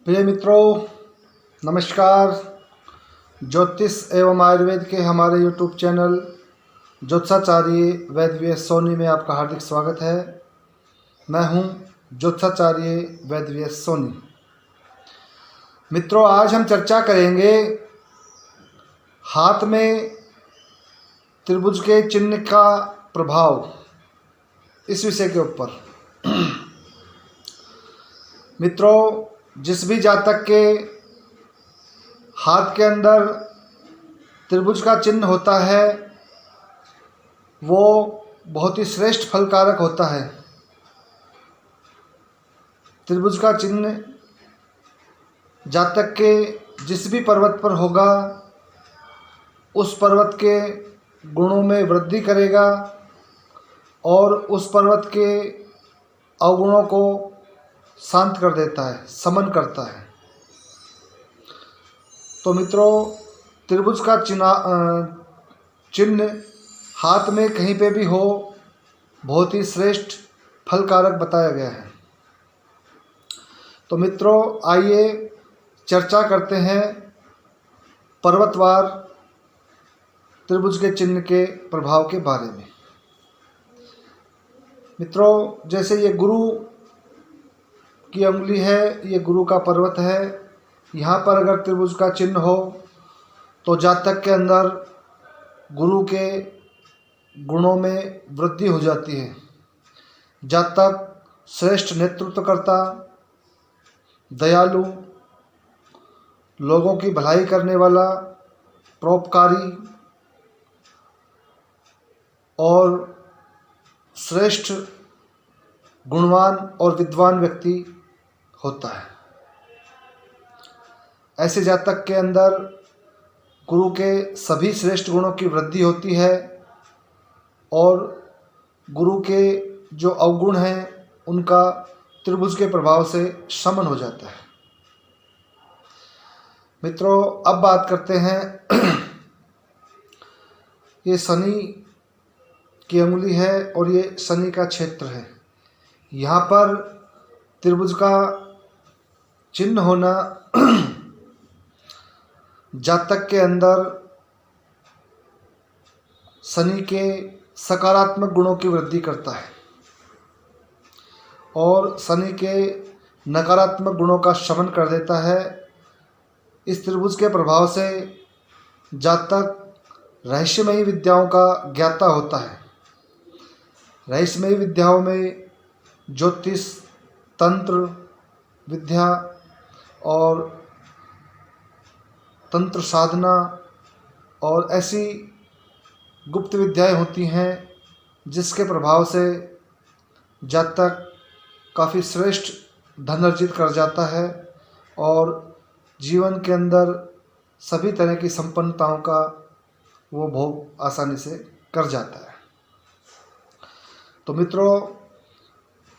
प्रिय मित्रों, नमस्कार। ज्योतिष एवं आयुर्वेद के हमारे यूट्यूब चैनल ज्योतिषाचार्य वैद्य वीएस सोनी में आपका हार्दिक स्वागत है। मैं हूं ज्योतिषाचार्य वैद्य वीएस सोनी। मित्रों, आज हम चर्चा करेंगे हाथ में त्रिभुज के चिन्ह का प्रभाव, इस विषय के ऊपर। मित्रों, जिस भी जातक के हाथ के अंदर त्रिभुज का चिन्ह होता है वो बहुत ही श्रेष्ठ फलकारक होता है। त्रिभुज का चिन्ह जातक के जिस भी पर्वत पर होगा उस पर्वत के गुणों में वृद्धि करेगा और उस पर्वत के अवगुणों को शांत कर देता है, शमन करता है। तो मित्रों, त्रिभुज का चिन्ह हाथ में कहीं पे भी हो बहुत ही श्रेष्ठ फलकारक बताया गया है। तो मित्रों, आइए चर्चा करते हैं पर्वतवार त्रिभुज के चिन्ह के प्रभाव के बारे में। मित्रों, जैसे ये गुरु की उंगली है, ये गुरु का पर्वत है। यहाँ पर अगर त्रिभुज का चिन्ह हो तो जातक के अंदर गुरु के गुणों में वृद्धि हो जाती है। जातक श्रेष्ठ नेतृत्वकर्ता, दयालु, लोगों की भलाई करने वाला, परोपकारी और श्रेष्ठ गुणवान और विद्वान व्यक्ति होता है। ऐसे जातक के अंदर गुरु के सभी श्रेष्ठ गुणों की वृद्धि होती है और गुरु के जो अवगुण हैं उनका त्रिभुज के प्रभाव से शमन हो जाता है। मित्रों, अब बात करते हैं ये शनि की अंगुली है और ये शनि का क्षेत्र है। यहाँ पर त्रिभुज का चिन्ह होना जातक के अंदर शनि के सकारात्मक गुणों की वृद्धि करता है और शनि के नकारात्मक गुणों का शमन कर देता है। इस त्रिभुज के प्रभाव से जातक रहस्यमयी विद्याओं का ज्ञाता होता है। रहस्यमयी विद्याओं में ज्योतिष, तंत्र विद्या और तंत्र साधना और ऐसी गुप्त विद्याएं होती हैं जिसके प्रभाव से जातक काफ़ी श्रेष्ठ धन अर्जित कर जाता है और जीवन के अंदर सभी तरह की संपन्नताओं का वो भोग आसानी से कर जाता है। तो मित्रों,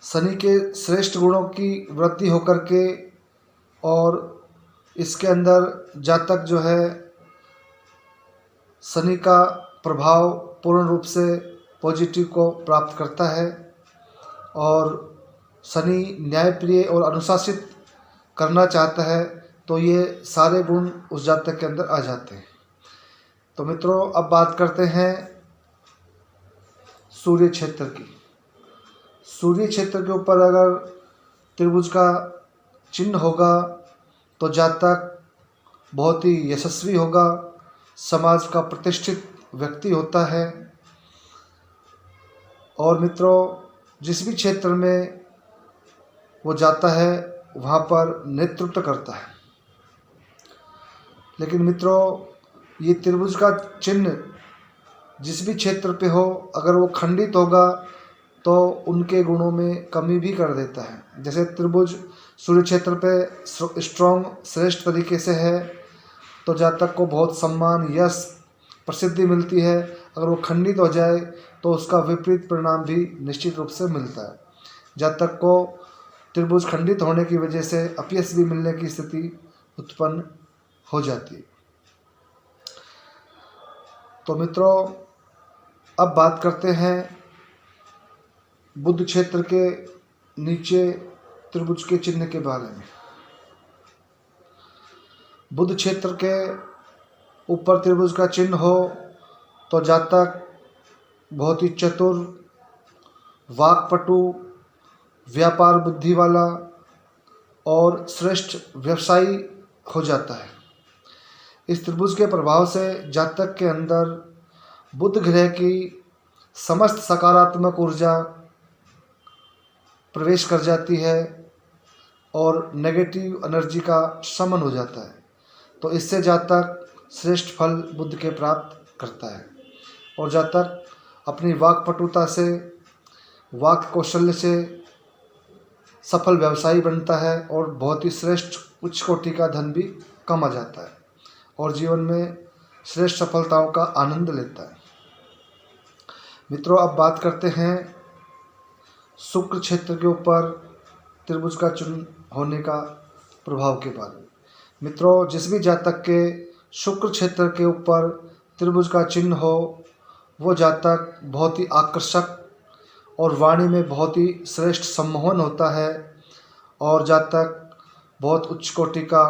शनि के श्रेष्ठ गुणों की वृद्धि होकर के और इसके अंदर जातक जो है शनि का प्रभाव पूर्ण रूप से पॉजिटिव को प्राप्त करता है और शनि न्यायप्रिय और अनुशासित करना चाहता है तो ये सारे गुण उस जातक के अंदर आ जाते हैं। तो मित्रों, अब बात करते हैं सूर्य क्षेत्र की। सूर्य क्षेत्र के ऊपर अगर त्रिभुज का चिन्ह होगा तो जातक बहुत ही यशस्वी होगा, समाज का प्रतिष्ठित व्यक्ति होता है और मित्रों, जिस भी क्षेत्र में वो जाता है वहाँ पर नेतृत्व करता है। लेकिन मित्रों, ये त्रिभुज का चिन्ह जिस भी क्षेत्र पे हो, अगर वो खंडित होगा तो उनके गुणों में कमी भी कर देता है। जैसे त्रिभुज सूर्य क्षेत्र पे स्ट्रॉन्ग श्रेष्ठ तरीके से है तो जातक को बहुत सम्मान, यश, प्रसिद्धि मिलती है। अगर वो खंडित हो जाए तो उसका विपरीत परिणाम भी निश्चित रूप से मिलता है। जातक को त्रिभुज खंडित होने की वजह से अपयश भी मिलने की स्थिति उत्पन्न हो जाती है। तो मित्रों, अब बात करते हैं बुध क्षेत्र के नीचे त्रिभुज के चिन्ह के बारे में। बुध क्षेत्र के ऊपर त्रिभुज का चिन्ह हो तो जातक बहुत ही चतुर, वाक्पटु, व्यापार बुद्धि वाला और श्रेष्ठ व्यवसायी हो जाता है। इस त्रिभुज के प्रभाव से जातक के अंदर बुध ग्रह की समस्त सकारात्मक ऊर्जा प्रवेश कर जाती है और नेगेटिव एनर्जी का शमन हो जाता है। तो इससे जातक श्रेष्ठ फल बुध के प्राप्त करता है और जातक अपनी वाक्पटुता से, वाक कौशल्य से सफल व्यवसायी बनता है और बहुत ही श्रेष्ठ उच्च कोटि का धन भी कमा जाता है और जीवन में श्रेष्ठ सफलताओं का आनंद लेता है। मित्रों, अब बात करते हैं शुक्र क्षेत्र के ऊपर त्रिभुज का चिन्ह होने का प्रभाव के बारे में। मित्रों, जिस भी जातक के शुक्र क्षेत्र के ऊपर त्रिभुज का चिन्ह हो वो जातक बहुत ही आकर्षक और वाणी में बहुत ही श्रेष्ठ सम्मोहन होता है और जातक बहुत उच्च कोटि का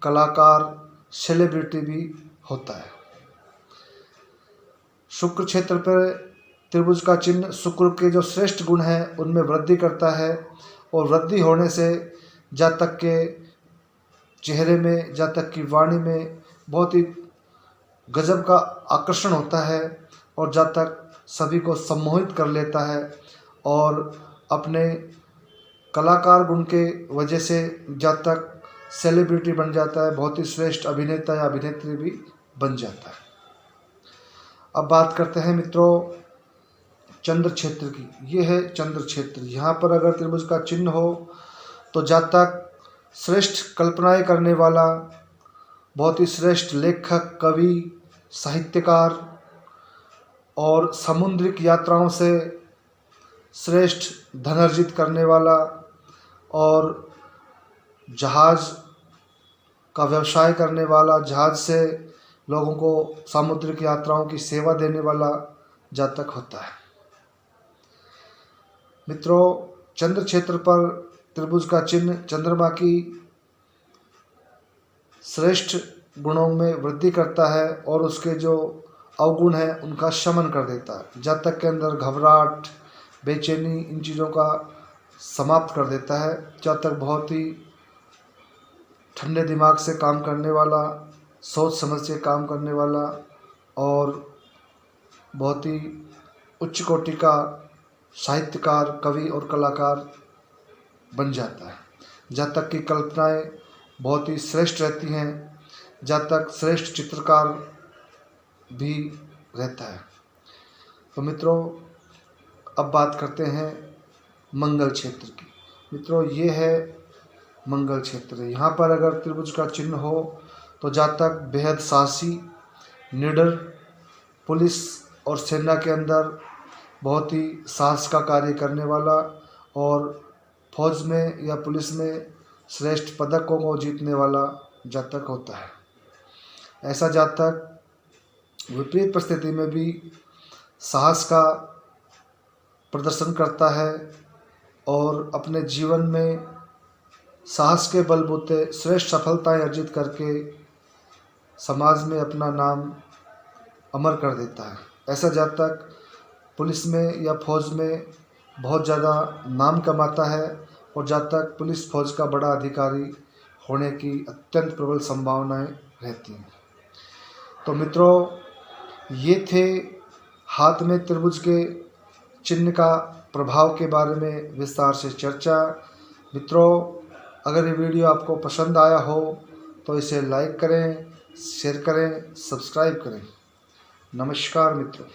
कलाकार, सेलिब्रिटी भी होता है। शुक्र क्षेत्र पर त्रिभुज का चिन्ह शुक्र के जो श्रेष्ठ गुण हैं उनमें वृद्धि करता है और वृद्धि होने से जातक के चेहरे में, जातक की वाणी में बहुत ही गजब का आकर्षण होता है और जातक सभी को सम्मोहित कर लेता है और अपने कलाकार गुण के वजह से जातक सेलिब्रिटी बन जाता है, बहुत ही श्रेष्ठ अभिनेता या अभिनेत्री भी बन जाता है। अब बात करते हैं मित्रों चंद्र क्षेत्र की। ये है चंद्र क्षेत्र। यहाँ पर अगर त्रिभुज का चिन्ह हो तो जातक श्रेष्ठ कल्पनाएं करने वाला, बहुत ही श्रेष्ठ लेखक, कवि, साहित्यकार और समुद्रिक यात्राओं से श्रेष्ठ धन अर्जित करने वाला और जहाज़ का व्यवसाय करने वाला, जहाज़ से लोगों को सामुद्रिक यात्राओं की सेवा देने वाला जातक होता है। मित्रों, चंद्र क्षेत्र पर त्रिभुज का चिन्ह चंद्रमा की श्रेष्ठ गुणों में वृद्धि करता है और उसके जो अवगुण हैं उनका शमन कर देता है। जातक के अंदर घबराहट, बेचैनी, इन चीज़ों का समाप्त कर देता है। जातक बहुत ही ठंडे दिमाग से काम करने वाला, सोच समझ से काम करने वाला और बहुत ही उच्च कोटि का साहित्यकार, कवि और कलाकार बन जाता है। जातक की कल्पनाएं बहुत ही श्रेष्ठ रहती हैं। जातक श्रेष्ठ चित्रकार भी रहता है। तो मित्रों, अब बात करते हैं मंगल क्षेत्र की। मित्रों, ये है मंगल क्षेत्र। यहाँ पर अगर त्रिभुज का चिन्ह हो तो जातक बेहद साहसी, निडर, पुलिस और सेना के अंदर बहुत ही साहस का कार्य करने वाला और फौज में या पुलिस में श्रेष्ठ पदकों को जीतने वाला जातक होता है। ऐसा जातक विपरीत परिस्थिति में भी साहस का प्रदर्शन करता है और अपने जीवन में साहस के बलबूते श्रेष्ठ सफलताएं अर्जित करके समाज में अपना नाम अमर कर देता है। ऐसा जातक पुलिस में या फौज में बहुत ज़्यादा नाम कमाता है और जातक पुलिस फौज का बड़ा अधिकारी होने की अत्यंत प्रबल संभावनाएं रहती हैं। तो मित्रों, ये थे हाथ में त्रिभुज के चिन्ह का प्रभाव के बारे में विस्तार से चर्चा। मित्रों, अगर ये वीडियो आपको पसंद आया हो तो इसे लाइक करें, शेयर करें, सब्सक्राइब करें। नमस्कार मित्रों।